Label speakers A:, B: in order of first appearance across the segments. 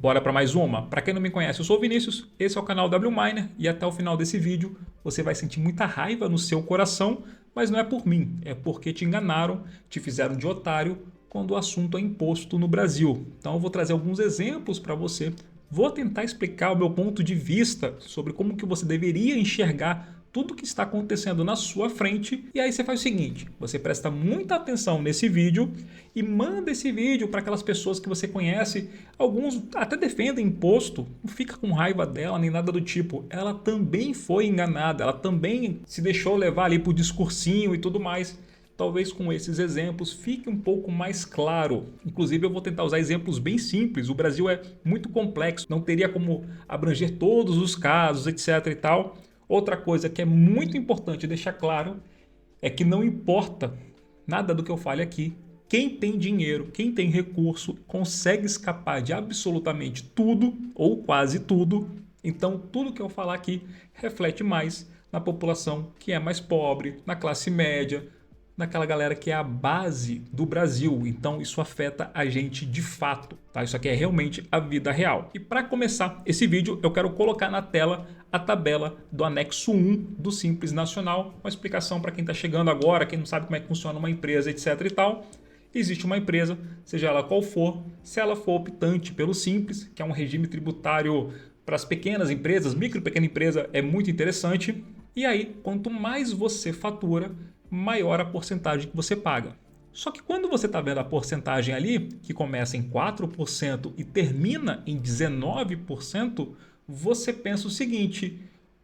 A: Bora para mais uma? Para quem não me conhece, eu sou o Vinícius, esse é o canal W Miner e até o final desse vídeo você vai sentir muita raiva no seu coração, mas não é por mim, é porque te enganaram, te fizeram de otário quando o assunto é imposto no Brasil. Então eu vou trazer alguns exemplos para você, vou tentar explicar o meu ponto de vista sobre como que você deveria enxergar tudo que está acontecendo na sua frente. E aí você faz o seguinte, você presta muita atenção nesse vídeo e manda esse vídeo para aquelas pessoas que você conhece. Alguns até defendem imposto, não fica com raiva dela nem nada do tipo. Ela também foi enganada, ela também se deixou levar ali por discursinho e tudo mais. Talvez com esses exemplos fique um pouco mais claro. Inclusive eu vou tentar usar exemplos bem simples. O Brasil é muito complexo, não teria como abranger todos os casos, etc e tal. Outra coisa que é muito importante deixar claro é que não importa nada do que eu fale aqui. Quem tem dinheiro, quem tem recurso, consegue escapar de absolutamente tudo ou quase tudo. Então tudo que eu falar aqui reflete mais na população que é mais pobre, na classe média, naquela galera que é a base do Brasil. Então isso afeta a gente de fato, tá? Isso aqui é realmente a vida real. E para começar esse vídeo eu quero colocar na tela a tabela do anexo 1 do Simples Nacional, uma explicação para quem está chegando agora, quem não sabe como é que funciona uma empresa, etc e tal. Existe uma empresa, seja ela qual for, se ela for optante pelo Simples, que é um regime tributário para as pequenas empresas, micro e pequena empresa é muito interessante. E aí, quanto mais você fatura, maior a porcentagem que você paga. Só que quando você está vendo a porcentagem ali, que começa em 4% e termina em 19%, você pensa o seguinte,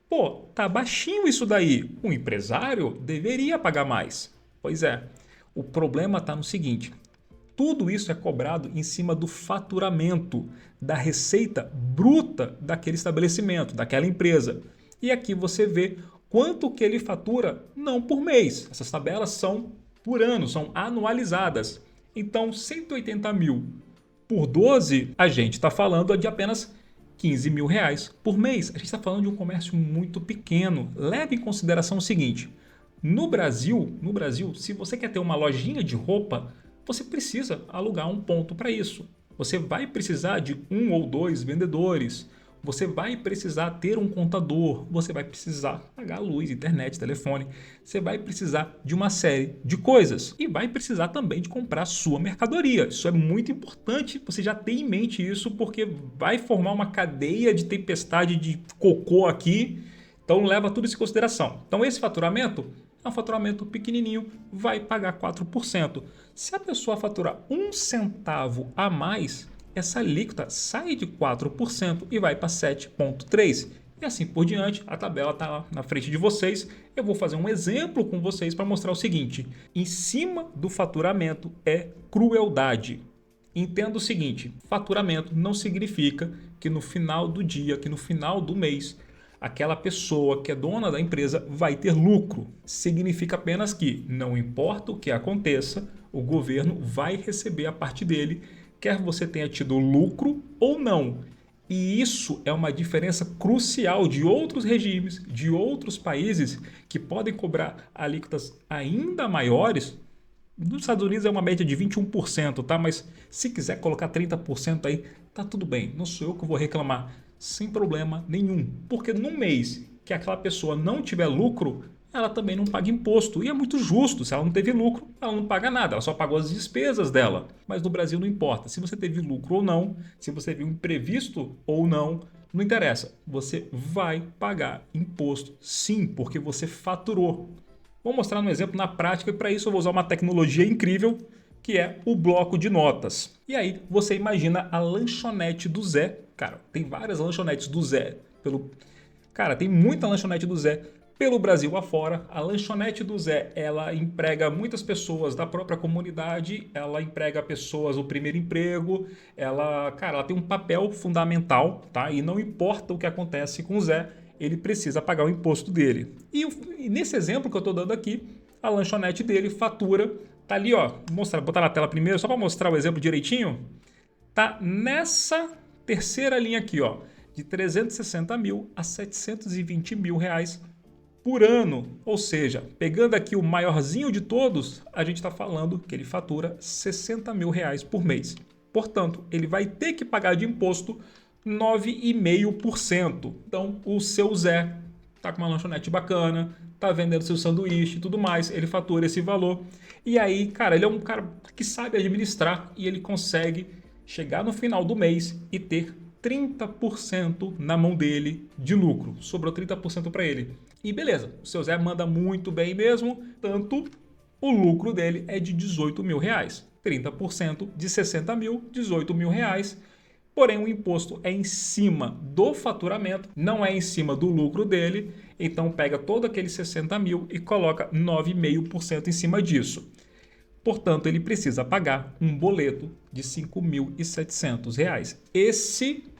A: pô, tá baixinho isso daí, o empresário deveria pagar mais. Pois é, o problema está no seguinte, tudo isso é cobrado em cima do faturamento, da receita bruta daquele estabelecimento, daquela empresa. E aqui você vê quanto que ele fatura, não por mês. Essas tabelas são por ano, são anualizadas. Então, 180 mil por 12, a gente está falando de apenas 15 mil reais por mês. A gente está falando de um comércio muito pequeno. Leve em consideração o seguinte, no Brasil, se você quer ter uma lojinha de roupa, você precisa alugar um ponto para isso. Você vai precisar de 1 ou 2 vendedores. Você vai precisar ter um contador, você vai precisar pagar luz, internet, telefone, você vai precisar de uma série de coisas e vai precisar também de comprar sua mercadoria. Isso é muito importante, você já tem em mente isso porque vai formar uma cadeia de tempestade de cocô aqui, então leva tudo isso em consideração. Então esse faturamento é um faturamento pequenininho, vai pagar 4%. Se a pessoa faturar 1 centavo a mais, essa alíquota sai de 4% e vai para 7,3%. E assim por diante, a tabela está lá na frente de vocês. Eu vou fazer um exemplo com vocês para mostrar o seguinte. Em cima do faturamento é crueldade. Entenda o seguinte, faturamento não significa que no final do dia, que no final do mês, aquela pessoa que é dona da empresa vai ter lucro. Significa apenas que não importa o que aconteça, o governo vai receber a parte dele, quer você tenha tido lucro ou não. E isso é uma diferença crucial de outros regimes, de outros países que podem cobrar alíquotas ainda maiores. Nos Estados Unidos é uma média de 21%, tá? Mas se quiser colocar 30% aí, tá tudo bem. Não sou eu que vou reclamar, sem problema nenhum. Porque no mês que aquela pessoa não tiver lucro, ela também não paga imposto. E é muito justo, se ela não teve lucro, ela não paga nada, ela só pagou as despesas dela. Mas no Brasil não importa, se você teve lucro ou não, se você viu imprevisto ou não, não interessa. Você vai pagar imposto sim, porque você faturou. Vou mostrar um exemplo na prática e para isso eu vou usar uma tecnologia incrível que é o bloco de notas. E aí você imagina a lanchonete do Zé. Cara, tem várias lanchonetes do Zé. Cara, tem muita lanchonete do Zé pelo Brasil afora. A lanchonete do Zé, ela emprega muitas pessoas da própria comunidade, ela emprega pessoas o primeiro emprego, ela tem um papel fundamental, tá? E não importa o que acontece com o Zé, ele precisa pagar o imposto dele. E nesse exemplo que eu estou dando aqui, a lanchonete dele fatura, tá ali, ó, botar na tela primeiro, só para mostrar o exemplo direitinho, tá nessa terceira linha aqui, ó, de 360 mil a 720 mil reais por ano. Ou seja, pegando aqui o maiorzinho de todos, a gente está falando que ele fatura 60 mil reais por mês. Portanto, ele vai ter que pagar de imposto 9,5%. Então, o seu Zé tá com uma lanchonete bacana, tá vendendo seu sanduíche e tudo mais, ele fatura esse valor. E aí, cara, ele é um cara que sabe administrar e ele consegue chegar no final do mês e ter 30% na mão dele de lucro. Sobrou 30% para ele. E beleza, o seu Zé manda muito bem mesmo, tanto o lucro dele é de 18 mil reais. 30% de 60 mil, 18 mil reais. Porém, o imposto é em cima do faturamento, não é em cima do lucro dele. Então, pega todo aquele 60 mil e coloca 9,5% em cima disso. Portanto, ele precisa pagar um boleto de R$ 5.700.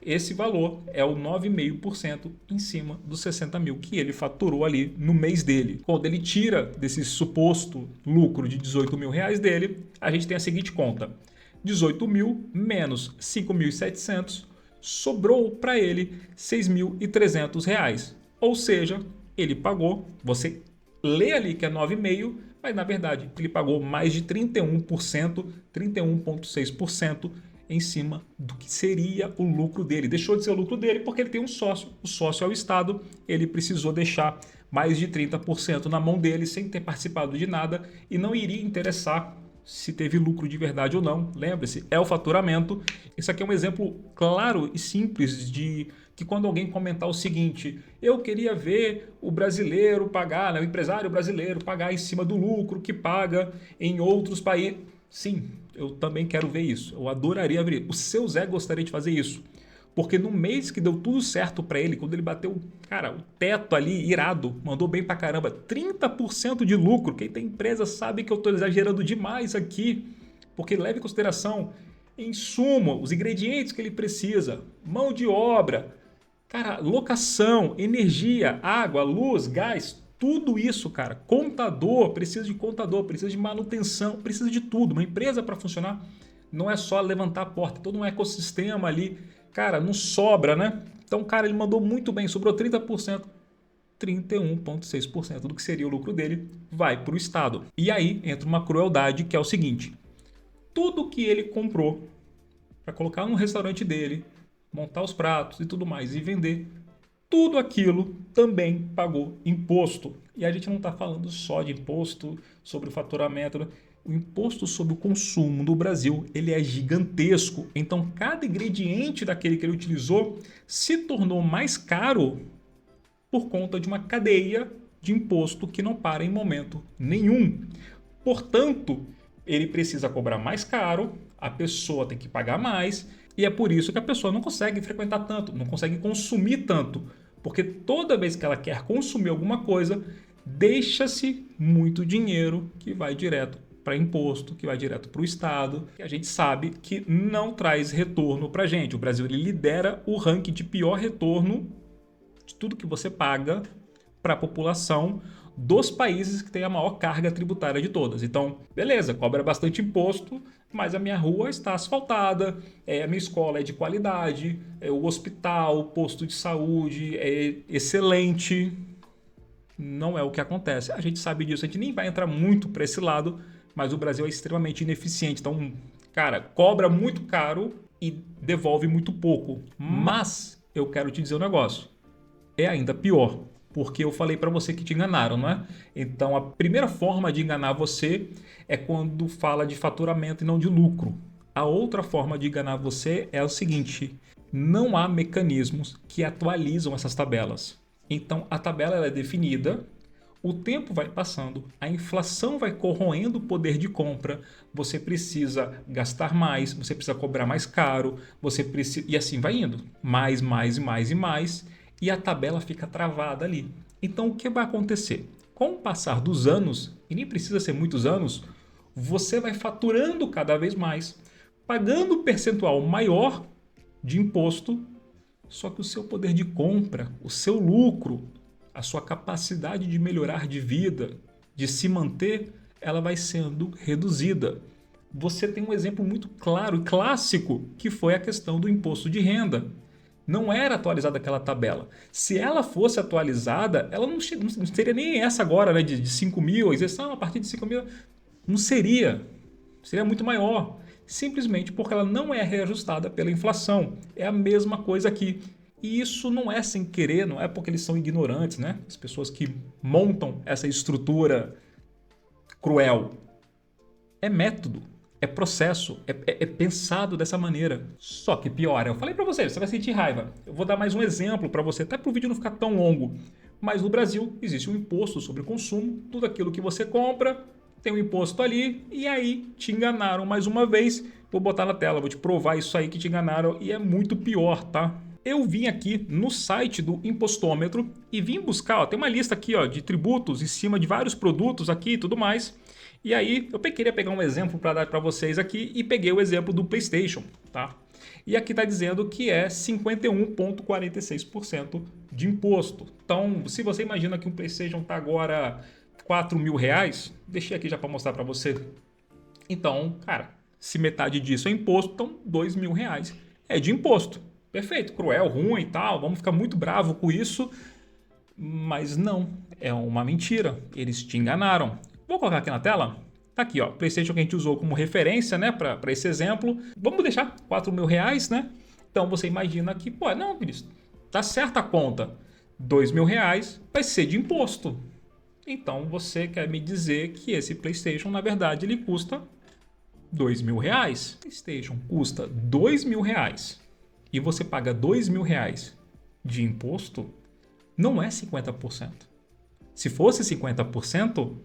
A: Esse valor é o 9,5% em cima dos 60 mil que ele faturou ali no mês dele. Quando ele tira desse suposto lucro de 18 mil reais dele, a gente tem a seguinte conta. 18 mil menos 5.700 sobrou para ele R$ 6.300. Ou seja, ele pagou, você lê ali que é 9,5%, mas na verdade ele pagou mais de 31%, 31,6% em cima do que seria o lucro dele. Deixou de ser o lucro dele porque ele tem um sócio, o sócio é o Estado, ele precisou deixar mais de 30% na mão dele sem ter participado de nada e não iria interessar se teve lucro de verdade ou não. Lembre-se, é o faturamento. Isso aqui é um exemplo claro e simples de que quando alguém comentar o seguinte, eu queria ver o brasileiro pagar, né, o empresário brasileiro pagar em cima do lucro que paga em outros países. Sim, eu também quero ver isso. Eu adoraria ver. O seu Zé gostaria de fazer isso. Porque no mês que deu tudo certo para ele, quando ele bateu, cara, o teto ali, irado, mandou bem pra caramba, 30% de lucro. Quem tem empresa sabe que eu estou exagerando demais aqui, porque leve em consideração insumo, os ingredientes que ele precisa, mão de obra, cara, locação, energia, água, luz, gás, tudo isso, cara. Contador, precisa de manutenção, precisa de tudo. Uma empresa para funcionar não é só levantar a porta, todo um ecossistema ali. Cara, não sobra, né? Então, cara, ele mandou muito bem, sobrou 30%, 31,6% do que seria o lucro dele vai para o Estado. E aí entra uma crueldade que é o seguinte: tudo que ele comprou para colocar no restaurante dele, montar os pratos e tudo mais e vender, tudo aquilo também pagou imposto. E a gente não está falando só de imposto sobre o faturamento, né? O imposto sobre o consumo no Brasil ele é gigantesco. Então, cada ingrediente daquele que ele utilizou se tornou mais caro por conta de uma cadeia de imposto que não para em momento nenhum. Portanto, ele precisa cobrar mais caro, a pessoa tem que pagar mais, e é por isso que a pessoa não consegue frequentar tanto, não consegue consumir tanto, porque toda vez que ela quer consumir alguma coisa, deixa-se muito dinheiro que vai direto para imposto, que vai direto para o Estado, que a gente sabe que não traz retorno para a gente. O Brasil ele lidera o ranking de pior retorno de tudo que você paga para a população dos países que têm a maior carga tributária de todas. Então, beleza, cobra bastante imposto, mas a minha rua está asfaltada, a minha escola é de qualidade, o hospital, o posto de saúde é excelente. Não é o que acontece. A gente sabe disso, a gente nem vai entrar muito para esse lado, mas o Brasil é extremamente ineficiente. Então, cara, cobra muito caro e devolve muito pouco. Mas eu quero te dizer um negócio. É ainda pior, porque eu falei para você que te enganaram, não é? Então, a primeira forma de enganar você é quando fala de faturamento e não de lucro. A outra forma de enganar você é o seguinte: não há mecanismos que atualizam essas tabelas. Então, a tabela ela é definida, o tempo vai passando, a inflação vai corroendo o poder de compra, você precisa gastar mais, você precisa cobrar mais caro, você precisa e assim vai indo, mais, e a tabela fica travada ali. Então, o que vai acontecer? Com o passar dos anos, e nem precisa ser muitos anos, você vai faturando cada vez mais, pagando um percentual maior de imposto, só que o seu poder de compra, o seu lucro, a sua capacidade de melhorar de vida, de se manter, ela vai sendo reduzida. Você tem um exemplo muito claro e clássico, que foi a questão do imposto de renda. Não era atualizada aquela tabela. Se ela fosse atualizada, ela não seria nem essa agora, né, de 5 mil, a isenção a partir de 5 mil, não seria. Seria muito maior. simplesmente porque ela não é reajustada pela inflação. É a mesma coisa aqui. E isso não é sem querer, não é porque eles são ignorantes, né? As pessoas que montam essa estrutura cruel. É método, é processo, é pensado dessa maneira. Só que pior, eu falei para você vai sentir raiva. Eu vou dar mais um exemplo para você, até para o vídeo não ficar tão longo. Mas no Brasil existe um imposto sobre o consumo, tudo aquilo que você compra tem um imposto ali, e aí te enganaram mais uma vez. Vou botar na tela, vou te provar isso aí que te enganaram, e é muito pior, tá? Eu vim aqui no site do Impostômetro e vim buscar, ó, tem uma lista aqui, ó, de tributos em cima de vários produtos aqui e tudo mais. E aí eu queria pegar um exemplo para dar para vocês aqui e peguei o exemplo do PlayStation, tá? E aqui está dizendo que é 51,46% de imposto. Então, se você imagina que um PlayStation está agora R$ 4.000, deixei aqui já para mostrar para você. Então, cara, se metade disso é imposto, então R$ 2.000 é de imposto. Perfeito, cruel, ruim e tal, vamos ficar muito bravo com isso, mas não, é uma mentira, eles te enganaram. Vou colocar aqui na tela, tá aqui, ó, PlayStation que a gente usou como referência, né, para esse exemplo, vamos deixar R$ 4.000, né? Então você imagina que, pô, não, Vinícius, tá certa a conta, R$ 2.000 vai ser de imposto. Então você quer me dizer que esse PlayStation, na verdade, ele custa R$ 2.000. PlayStation custa R$ 2.000 e você paga R$ 2.000 de imposto, não é 50%. Se fosse 50%,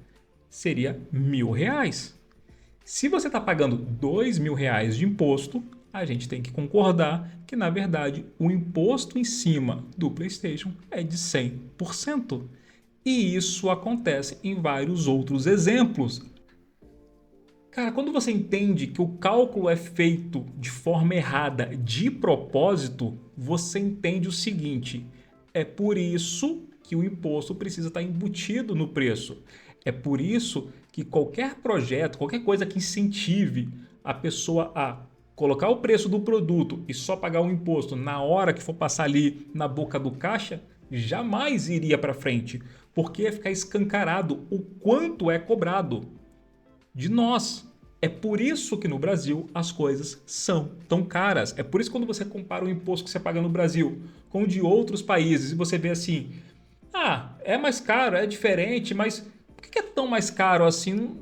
A: seria R$ 1.000. Se você está pagando R$ 2.000 de imposto, a gente tem que concordar que, na verdade, o imposto em cima do PlayStation é de 100%. E isso acontece em vários outros exemplos. Cara, quando você entende que o cálculo é feito de forma errada, de propósito, você entende o seguinte: é por isso que o imposto precisa estar embutido no preço. É por isso que qualquer projeto, qualquer coisa que incentive a pessoa a colocar o preço do produto e só pagar o imposto na hora que for passar ali na boca do caixa, jamais iria para frente, porque ia ficar escancarado o quanto é cobrado de nós. É por isso que no Brasil as coisas são tão caras. É por isso que quando você compara o imposto que você paga no Brasil com o de outros países e você vê assim, é mais caro, é diferente, mas por que é tão mais caro assim?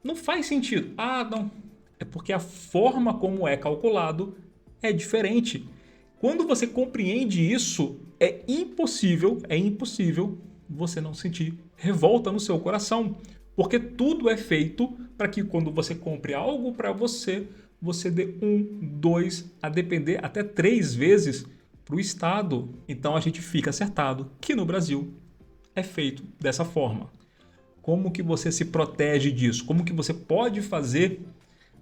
A: Não faz sentido. Não. É porque a forma como é calculado é diferente. Quando você compreende isso, é impossível você não sentir revolta no seu coração. Porque tudo é feito para que quando você compre algo para você, você dê 1, 2, a depender até 3 vezes para o Estado. Então a gente fica acertado que no Brasil é feito dessa forma. Como que você se protege disso? Como que você pode fazer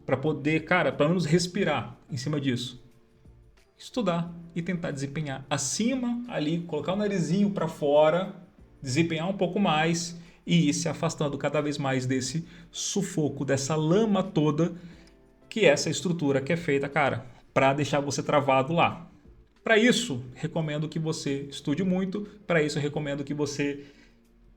A: para poder, cara, pelo menos respirar em cima disso? Estudar e tentar desempenhar acima ali, colocar o narizinho para fora, desempenhar um pouco mais e ir se afastando cada vez mais desse sufoco, dessa lama toda que é essa estrutura que é feita, cara, para deixar você travado lá. Para isso, recomendo que você estude muito, para isso eu recomendo que você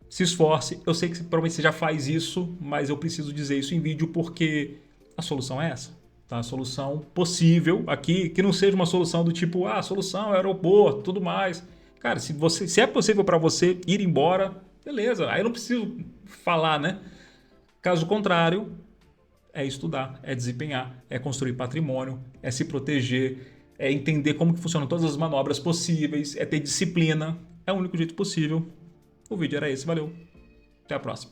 A: se esforce. Eu sei que provavelmente você já faz isso, mas eu preciso dizer isso em vídeo porque a solução é essa. Tá? A solução possível aqui, que não seja uma solução do tipo, a solução é aeroporto, tudo mais. Cara, se é possível para você ir embora, beleza, aí eu não preciso falar, né? Caso contrário, é estudar, é desempenhar, é construir patrimônio, é se proteger, é entender como que funcionam todas as manobras possíveis, é ter disciplina. É o único jeito possível. O vídeo era esse, valeu. Até a próxima.